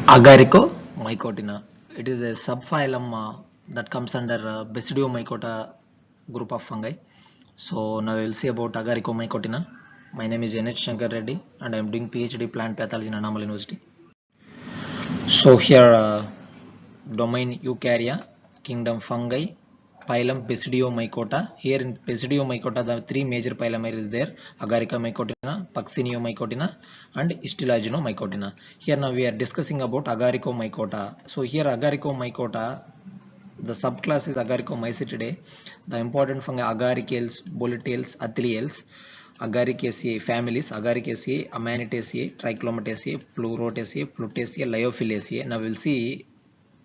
Agaricomycotina. It is a subphylum that comes under Basidiomycota group of fungi. So now we will see about Agaricomycotina. My name is N.H. Shankar Reddy and I am doing PhD plant pathology in Annamal University. So here domain Eukarya, kingdom fungi, phylum Basidiomycota. Here in Basidiomycota the three major phylum is there: Agaricomycotina, Puccineomycotina and Stylogenomycotina. Here now we are discussing about Agaricomycota. So here Agaricomycota, the subclass is Agaricomycetidae. The important fungi Agaricales, Bolitales, Atheliales. Agaricaceae families: Agaricaceae, Amanitaceae, Trichromataceae, Pleurotaceae, Plutaceae, Lyophiliaceae. Now we'll see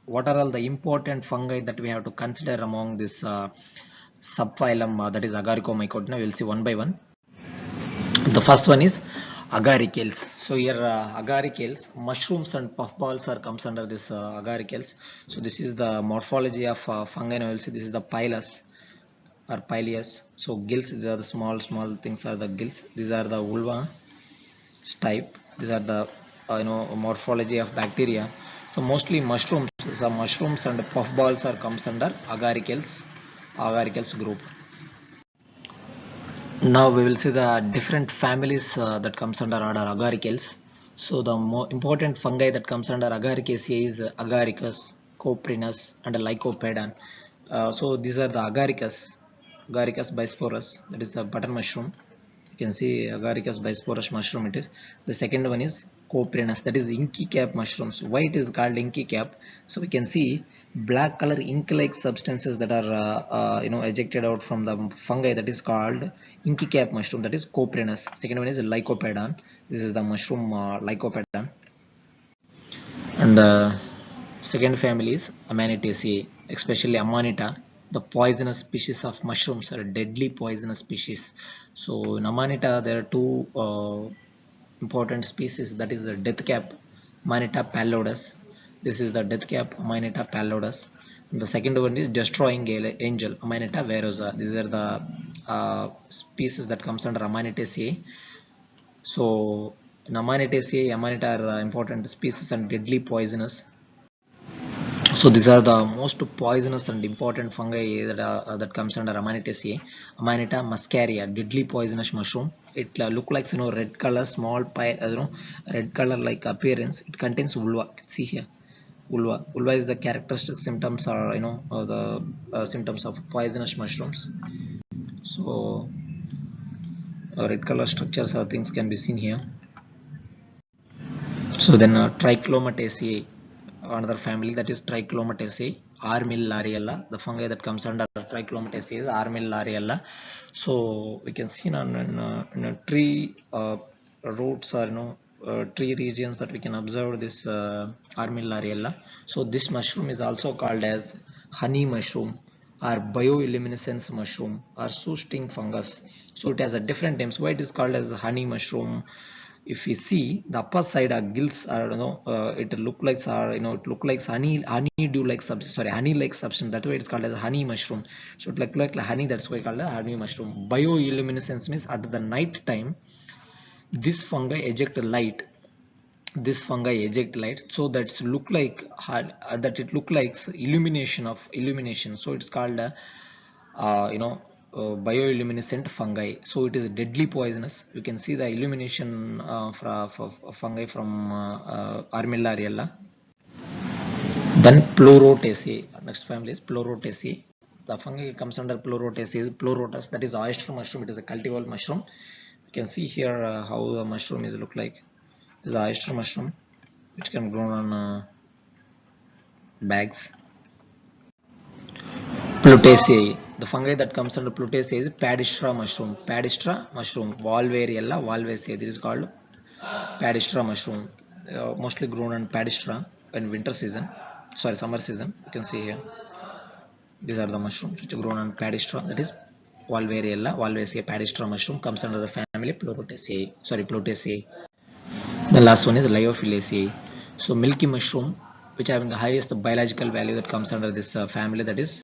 what are all the important fungi that we have to consider among this subphylum that is Agaricomycotina. We'll see one by one. The first one is agaricales. So here agaricales, mushrooms and puffballs are comes under this agaricales. So this is the morphology of fungi. Now we'll see this is the pilus or pileus. So gills, these are the small things are the gills. These are the vulva type. These are the morphology of bacteria. So mostly mushrooms, some mushrooms and puffballs are comes under agaricales group. Now we will see the different families that comes under order agaricales. So the more important fungi that comes under Agaricaceae is Agaricus, Coprinus and Lycopodon. So these are the Agaricus bisporus, that is the button mushroom. You can see Agaricus bisporus mushroom it is. The second one is Coprinus, that is inky cap mushrooms. Why it is called inky cap? So we can see black color ink like substances that are ejected out from the fungi, that is called inky cap mushroom, that is Coprinus. Second one is Lycopodon. This is the mushroom Lycopodon. And second family is Amanitaceae, especially Amanita. The poisonous species of mushrooms are deadly poisonous species. So in Amanita there are two important species, that is the death cap Amanita pallidus. This is the death cap Amanita pallidus. And the second one is destroying angel Amanita verosa. These are the species that comes under Amanitaceae. So in Amanitaceae, Amanita are the important species and deadly poisonous. So these are the most poisonous and important fungi that comes under Amanitaceae. Amanita muscaria, deadly poisonous mushroom. It look like red color, small pile, red color like appearance. It contains vulva. See here, vulva. Vulva is the characteristic symptoms are the symptoms of poisonous mushrooms. So red color structures or things can be seen here. So then Trichromataceae, another family, that is Trichromataceae, Armillariella. The fungi that comes under Trichromataceae is Armillariella. So we can see in a tree roots or tree regions that we can observe this Armillariella. So this mushroom is also called as honey mushroom or bioluminescence mushroom or sooting fungus. So it has a different names. Why it is called as honey mushroom? If we see the upper side are gills are it look like honey like substance, that's why it's called as honey mushroom. So it look like honey, that's why called as honey mushroom. Bioluminescence means at the night time this fungi eject light, so that's look like that it look like illumination. So it's called bioluminescent fungi. So it is deadly poisonous. You can see the illumination for fungi from Armillariella. Then Pleurotaceae. Next family is Pleurotaceae. The fungi comes under Pleurotaceae is Pleurotus, that is oyster mushroom. It is a cultivar mushroom. You can see here how the mushroom is look like. This is the oyster mushroom which can grow on bags. Plutaceae. The fungi that comes under Plutaceae is Padistra mushroom. Valvariella, Valvaceae. This is called Padistra mushroom. Mostly grown on Padistra in summer season. You can see here. These are the mushrooms which are grown on Padistra. That is Valvariella, Valvaceae. Padistra mushroom comes under the family Plutaceae. The last one is Lyophiliaceae. So milky mushroom, which having the highest biological value, that comes under this family, that is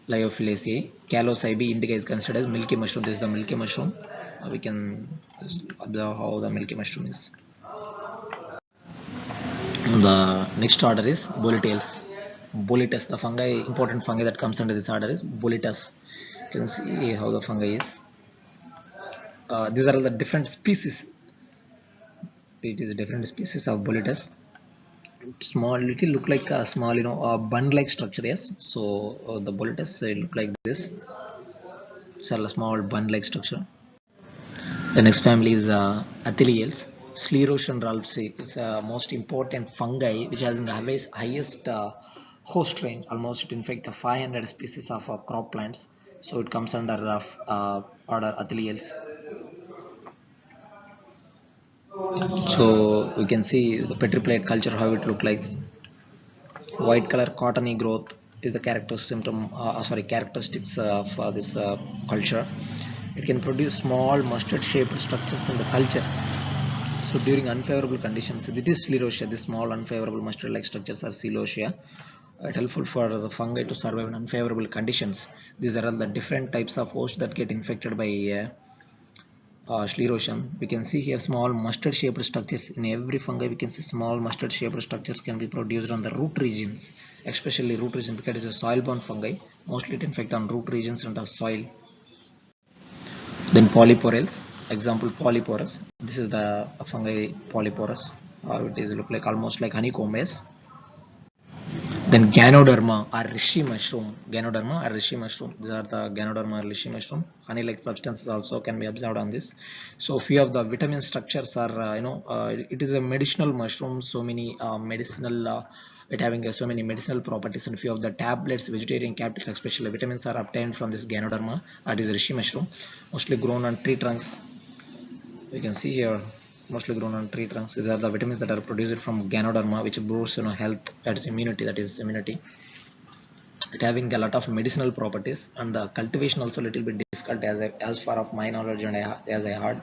Lyophiliaceae. Calocybe indica is considered as milky mushroom. This is the milky mushroom. We can observe how the milky mushroom is. The next order is Bolitales. Boletus, the fungi, important fungi that comes under this order is Boletus. You can see how the fungi is. These are the different species. It is different species of Boletus. Small, little look like a small, bun-like structure. Yes. So the Boletus look like this. It's a small bun-like structure. The next family is Atheliales. Sclerotian ralphsi is a most important fungi which has the highest host range. Almost it infects 500 species of crop plants. So it comes under the order Atheliales. So we can see the petriplate culture how it look like. White color cottony growth is the characteristics of this culture. It can produce small mustard shaped structures in the culture. So during unfavorable conditions, this is Sclerotia. This small unfavorable mustard-like structures are Sclerotia. Helpful for the fungi to survive in unfavorable conditions. These are all the different types of hosts that get infected by Sclerotium. We can see here small mustard-shaped structures. In every fungi, we can see small mustard-shaped structures can be produced on the root regions, especially root region because it is a soil-borne fungi. Mostly it infects on root regions and the soil. Then polyporales, example polyporus. This is the fungi polyporus. It is look like almost like honeycomb base. Then Ganoderma or Rishi mushroom. Ganoderma or Rishi mushroom. These are the Ganoderma or Rishi mushroom. Honey-like substances also can be observed on this. So few of the vitamin structures are, it is a medicinal mushroom. So many medicinal, it having so many medicinal properties. And few of the tablets, vegetarian capsules, especially vitamins, are obtained from this Ganoderma. That is Rishi mushroom. Mostly grown on tree trunks. You can see here mostly grown on tree trunks. These are the vitamins that are produced from Ganoderma, which boosts health, that is immunity. It having a lot of medicinal properties, and the cultivation also little bit difficult as far of my knowledge and as I heard.